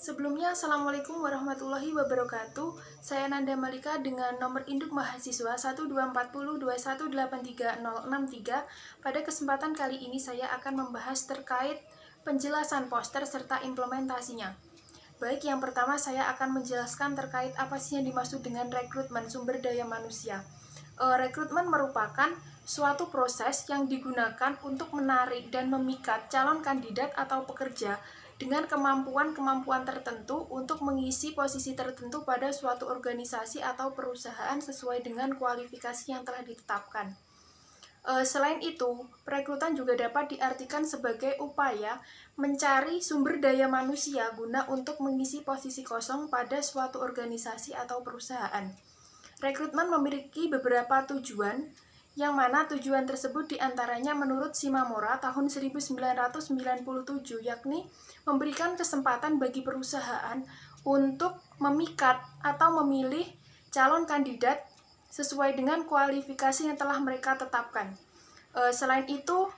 Sebelumnya, Assalamualaikum warahmatullahi wabarakatuh. Saya Nanda Malika dengan nomor induk mahasiswa 12402183063. Pada kesempatan kali ini saya akan membahas terkait penjelasan poster serta implementasinya. Baik, yang pertama saya akan menjelaskan terkait apa sih yang dimaksud dengan rekrutmen sumber daya manusia. Rekrutmen merupakan suatu proses yang digunakan untuk menarik dan memikat calon kandidat atau pekerja dengan kemampuan-kemampuan tertentu untuk mengisi posisi tertentu pada suatu organisasi atau perusahaan sesuai dengan kualifikasi yang telah ditetapkan. Selain itu, perekrutan juga dapat diartikan sebagai upaya mencari sumber daya manusia guna untuk mengisi posisi kosong pada suatu organisasi atau perusahaan. Rekrutmen memiliki beberapa tujuan, yang mana tujuan tersebut diantaranya menurut Shimamura tahun 1997, yakni memberikan kesempatan bagi perusahaan untuk memikat atau memilih calon kandidat sesuai dengan kualifikasi yang telah mereka tetapkan. Selain itu,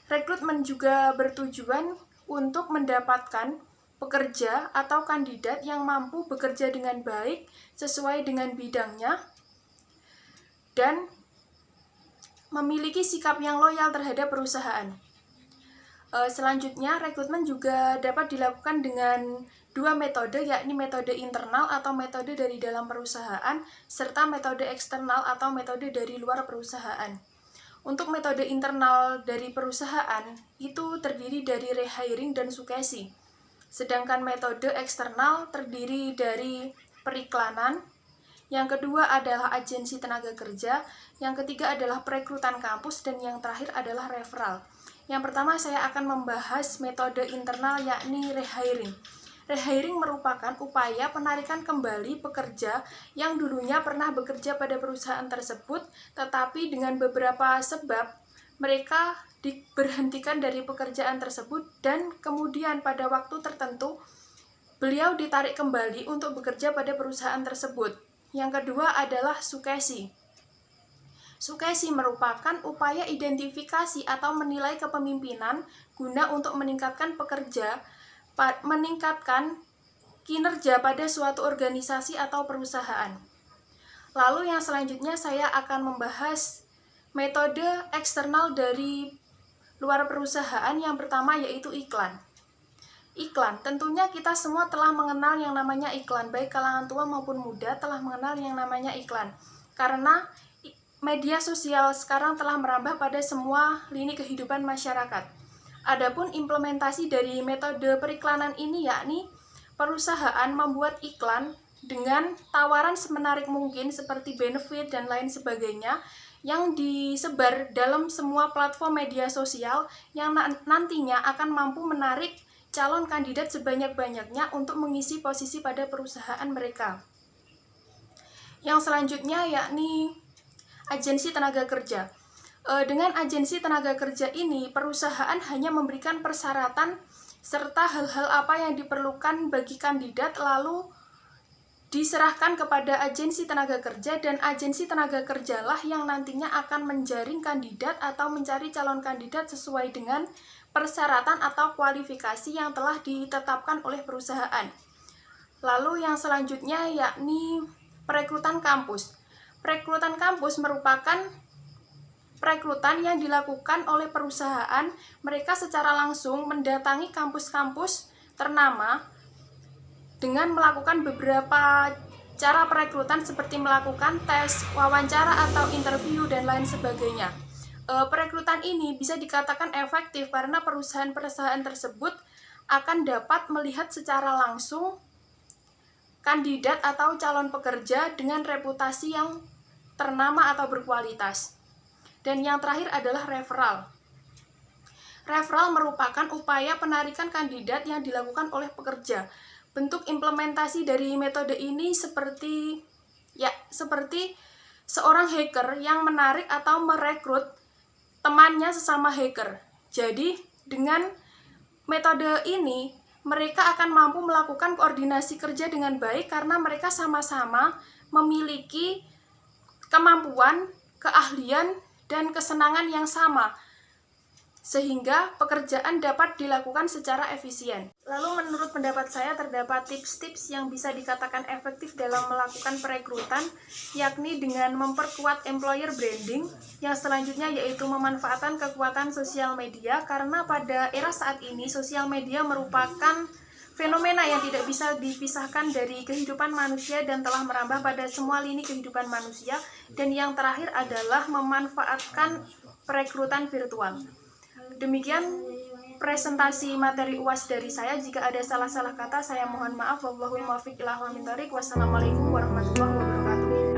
rekrutmen juga bertujuan untuk mendapatkan pekerja atau kandidat yang mampu bekerja dengan baik sesuai dengan bidangnya dan memiliki sikap yang loyal terhadap perusahaan. Selanjutnya, rekrutmen juga dapat dilakukan dengan dua metode, yakni metode internal atau metode dari dalam perusahaan, serta metode eksternal atau metode dari luar perusahaan. Untuk metode internal dari perusahaan, itu terdiri dari rehiring dan sukesi. Sedangkan metode eksternal terdiri dari periklanan, yang kedua adalah agensi tenaga kerja, yang ketiga adalah perekrutan kampus, dan yang terakhir adalah referral. Yang pertama saya akan membahas metode internal, yakni rehiring. Rehiring merupakan upaya penarikan kembali pekerja yang dulunya pernah bekerja pada perusahaan tersebut, tetapi dengan beberapa sebab mereka diberhentikan dari pekerjaan tersebut dan kemudian pada waktu tertentu beliau ditarik kembali untuk bekerja pada perusahaan tersebut. Yang kedua adalah sukesi. Sukesi merupakan upaya identifikasi atau menilai kepemimpinan guna untuk meningkatkan kinerja pada suatu organisasi atau perusahaan. Lalu yang selanjutnya saya akan membahas metode eksternal dari luar perusahaan. Yang pertama yaitu iklan. Iklan, tentunya kita semua telah mengenal yang namanya iklan, baik kalangan tua maupun muda telah mengenal yang namanya iklan. Karena media sosial sekarang telah merambah pada semua lini kehidupan masyarakat. Adapun implementasi dari metode periklanan ini yakni perusahaan membuat iklan dengan tawaran semenarik mungkin seperti benefit dan lain sebagainya yang disebar dalam semua platform media sosial yang nantinya akan mampu menarik calon kandidat sebanyak-banyaknya untuk mengisi posisi pada perusahaan mereka. Yang selanjutnya yakni agensi tenaga kerja. Dengan agensi tenaga kerja ini, perusahaan hanya memberikan persyaratan serta hal-hal apa yang diperlukan bagi kandidat, lalu diserahkan kepada agensi tenaga kerja, dan agensi tenaga kerjalah yang nantinya akan menjaring kandidat atau mencari calon kandidat sesuai dengan persyaratan atau kualifikasi yang telah ditetapkan oleh perusahaan. Lalu yang selanjutnya yakni perekrutan kampus. Perekrutan kampus merupakan perekrutan yang dilakukan oleh perusahaan. Mereka secara langsung mendatangi kampus-kampus ternama dengan melakukan beberapa cara perekrutan seperti melakukan tes, wawancara atau interview, dan lain sebagainya. Perekrutan ini bisa dikatakan efektif karena perusahaan-perusahaan tersebut akan dapat melihat secara langsung kandidat atau calon pekerja dengan reputasi yang ternama atau berkualitas. Dan yang terakhir adalah referral. Referral merupakan upaya penarikan kandidat yang dilakukan oleh pekerja. Bentuk implementasi dari metode ini seperti seorang hacker yang menarik atau merekrut temannya sesama hacker. Jadi, dengan metode ini mereka akan mampu melakukan koordinasi kerja dengan baik karena mereka sama-sama memiliki kemampuan, keahlian, dan kesenangan yang sama, sehingga pekerjaan dapat dilakukan secara efisien. Lalu menurut pendapat saya terdapat tips-tips yang bisa dikatakan efektif dalam melakukan perekrutan, yakni dengan memperkuat employer branding, yang selanjutnya yaitu memanfaatkan kekuatan sosial media, karena pada era saat ini sosial media merupakan fenomena yang tidak bisa dipisahkan dari kehidupan manusia dan telah merambah pada semua lini kehidupan manusia. Dan yang terakhir adalah memanfaatkan perekrutan virtual. Demikian presentasi materi UAS dari saya. Jika ada salah-salah kata, saya mohon maaf. Wallahul muwaffiq ila aqwamit thoriq. Wassalamualaikum warahmatullahi wabarakatuh.